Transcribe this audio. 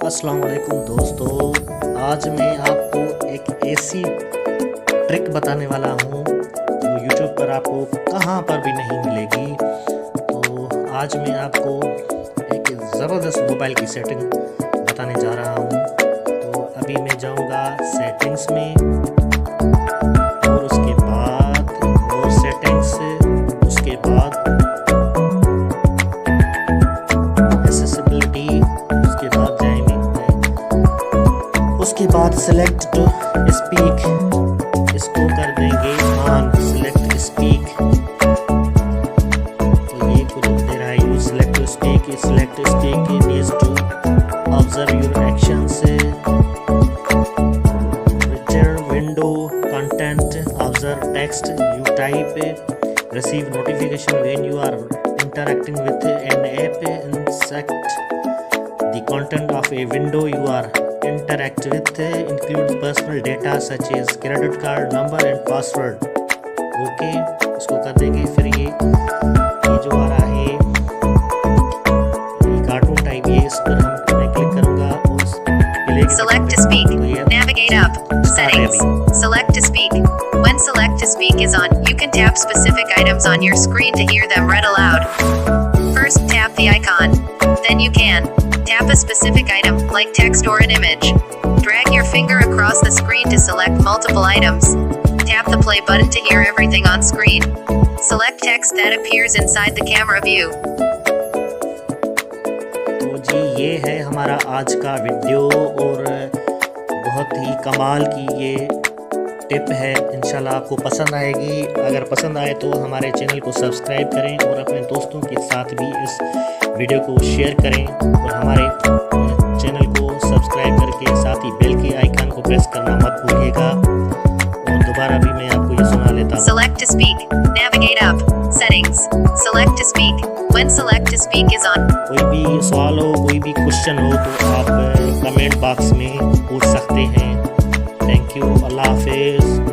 अस्सलाम वालेकुम दोस्तों, आज मैं आपको एक ऐसी ट्रिक बताने वाला हूँ जो यूट्यूब पर आपको कहाँ पर भी नहीं मिलेगी। तो आज मैं आपको एक ज़बरदस्त मोबाइल की सेटिंग बताने जा रहा हूँ। तो अभी मैं जाऊँगा सेटिंग्स में और उसके बाद और सेटिंग्स, उसके बाद एक्सेसिबिलिटी, उसके बाद जाएंगे, उसके बाद सेलेक्ट टू स्पीक, इसको कर देंगे ऑन, सेलेक्ट स्पीक। तो ये कुछ दे रहा है, you select to speak needs to observe your actions, retrieve window content, observe text you type, receive notification when you are interacting with an app, inspect the content of a window you are interact with, includes personal data such as credit card number and password। Okay, इसको कर देंगे। फिर ये जो आ रहा है ये cartoon type, ये इस पर मैं क्लिक करूंगा और select to speak, navigate up, settings, select to speak। When select to speak is on, you can tap specific items on your screen to hear them read aloud. First, tap the icon. Then you can tap a specific item, like text or an image. Drag your finger across the screen to select multiple items. Tap the play button to hear everything on screen. Select text that appears inside the camera view. तो जी, ये है हमारा आज का video और बहुत ही कमाल की ये टिप है। इंशाल्लाह आपको पसंद आएगी। अगर पसंद आए तो हमारे चैनल को सब्सक्राइब करें और अपने दोस्तों के साथ भी इस वीडियो को शेयर करें और हमारे चैनल को सब्सक्राइब करके साथ ही बेल के आइकन को प्रेस करना मत भूलिएगा। और दोबारा भी मैं आपको ये सुना लेता हूँ। Select to speak, navigate up, settings, select to speak। When select to speak is on। कोई भी सवाल हो, कोई भी क्वेश्चन हो तो आप कमेंट बॉक्स में पूछ सकते हैं। थैंक यू, अल्लाह हाफिज़।